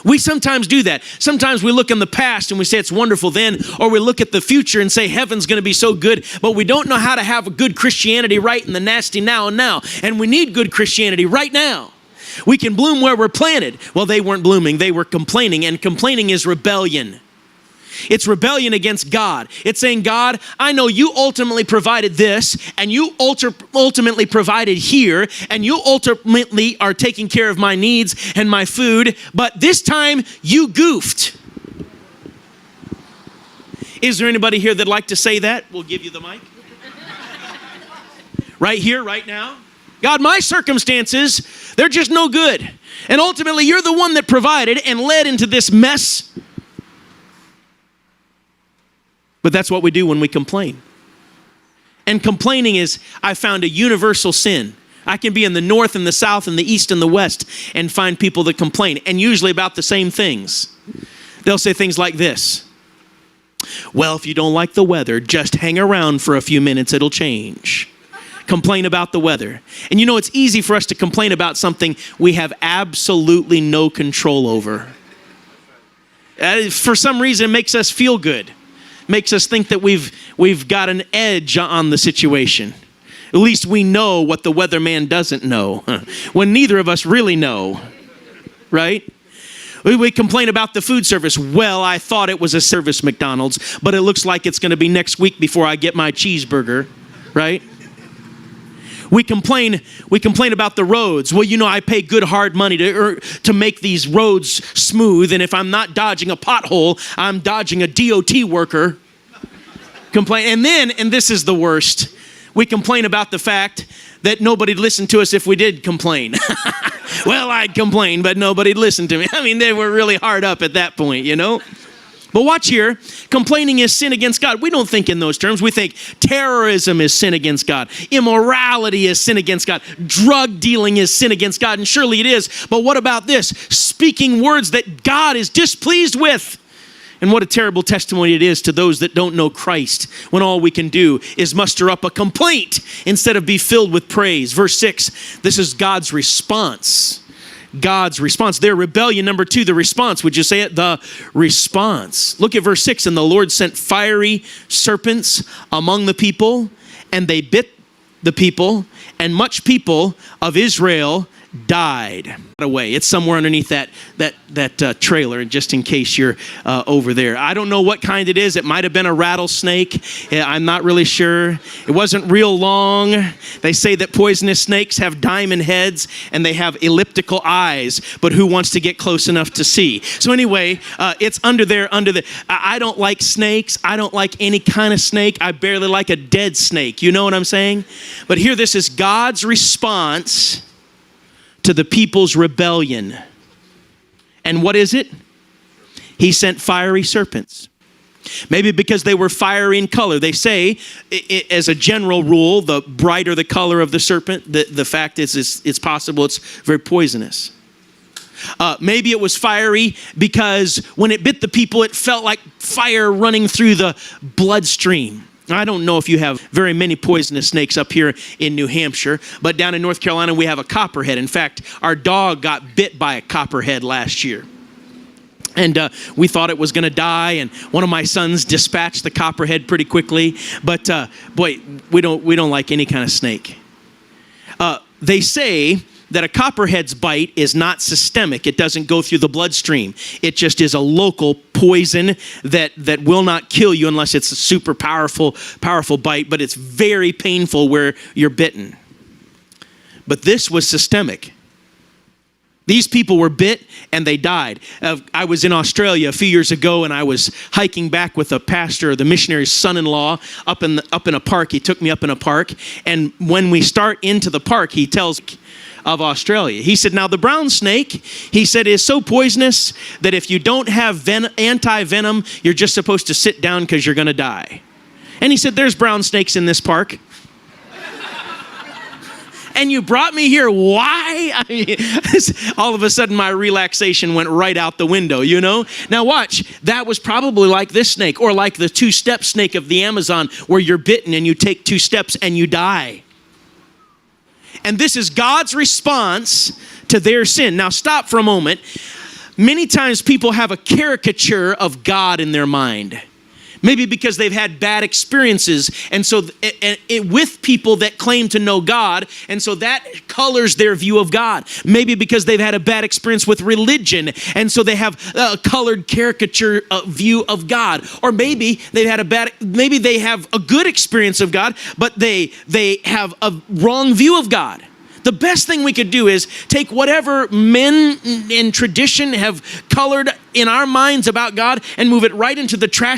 We sometimes do that. Sometimes we look in the past and we say it's wonderful then, or we look at the future and say heaven's going to be so good, but we don't know how to have a good Christianity right in the nasty now and now. And we need good Christianity right now. We can bloom where we're planted. Well, they weren't blooming. They were complaining, and complaining is rebellion. It's rebellion against God. It's saying, God, I know you ultimately provided this, and you ultimately provided here, and you ultimately are taking care of my needs and my food, but this time you goofed. Is there anybody here that'd like to say that? We'll give you the mic. Right here, right now. God, my circumstances, they're just no good. And ultimately, you're the one that provided and led into this mess. But that's what we do when we complain. And complaining is, I found, a universal sin. I can be in the north and the south and the east and the west and find people that complain, and usually about the same things. They'll say things like this. Well, if you don't like the weather, just hang around for a few minutes, it'll change. Complain about the weather. And you know, it's easy for us to complain about something we have absolutely no control over. For some reason, it makes us feel good. Makes us think that we've got an edge on the situation. At least we know what the weatherman doesn't know, when neither of us really know, right? We complain about the food service. Well, I thought it was a service McDonald's, but it looks like it's going to be next week before I get my cheeseburger, right? We complain about the roads. Well, you know, I pay good hard money to make these roads smooth, and if I'm not dodging a pothole, I'm dodging a DOT worker. And this is the worst, we complain about the fact that nobody'd listen to us if we did complain. Well, I'd complain, but nobody'd listen to me. I mean, they were really hard up at that point, you know? But watch here, complaining is sin against God. We don't think in those terms. We think terrorism is sin against God. Immorality is sin against God. Drug dealing is sin against God, and surely it is. But what about this? Speaking words that God is displeased with. And what a terrible testimony it is to those that don't know Christ, when all we can do is muster up a complaint instead of be filled with praise. Verse 6, this is God's response. God's response. Their rebellion, number 2, the response. Would you say it? The response. Look at verse 6. And the Lord sent fiery serpents among the people, and they bit the people, and much people of Israel died. Away. It's somewhere underneath that trailer, just in case you're over there. I don't know what kind it is. It might have been a rattlesnake. I'm not really sure. It wasn't real long. They say that poisonous snakes have diamond heads and they have elliptical eyes, but who wants to get close enough to see? So anyway, it's under there, I don't like snakes. I don't like any kind of snake. I barely like a dead snake. You know what I'm saying? But here, this is God's response to the people's rebellion. And what is it? He sent fiery serpents. Maybe because they were fiery in color. They say, as a general rule, the brighter the color of the serpent, the fact is it's possible it's very poisonous. Maybe it was fiery because when it bit the people, it felt like fire running through the bloodstream. I don't know if you have very many poisonous snakes up here in New Hampshire, but down in North Carolina, we have a copperhead. In fact, our dog got bit by a copperhead last year. And we thought it was going to die, and one of my sons dispatched the copperhead pretty quickly. But boy, we don't like any kind of snake. They say that a copperhead's bite is not systemic. It doesn't go through the bloodstream. It just is a local poison that will not kill you unless it's a super powerful bite, but it's very painful where you're bitten. But this was systemic. These people were bit and they died. I was in Australia a few years ago, and I was hiking back with a pastor, the missionary's son-in-law, up in a park. He took me up in a park, and when we start into the park, he tells of Australia. He said, now the brown snake, he said, is so poisonous that if you don't have anti-venom, you're just supposed to sit down because you're going to die. And he said, there's brown snakes in this park. And you brought me here. Why? I mean, all of a sudden, my relaxation went right out the window, you know? Now watch, that was probably like this snake, or like the 2-step snake of the Amazon, where you're bitten and you take 2 steps and you die. And this is God's response to their sin. Now stop for a moment. Many times people have a caricature of God in their mind. Maybe because they've had bad experiences, and so with people that claim to know God, and so that colors their view of God. Maybe because they've had a bad experience with religion, and so they have a colored caricature view of God. Or maybe they have a good experience of God, but they have a wrong view of God. The best thing we could do is take whatever men in tradition have colored in our minds about God and move it right into the trash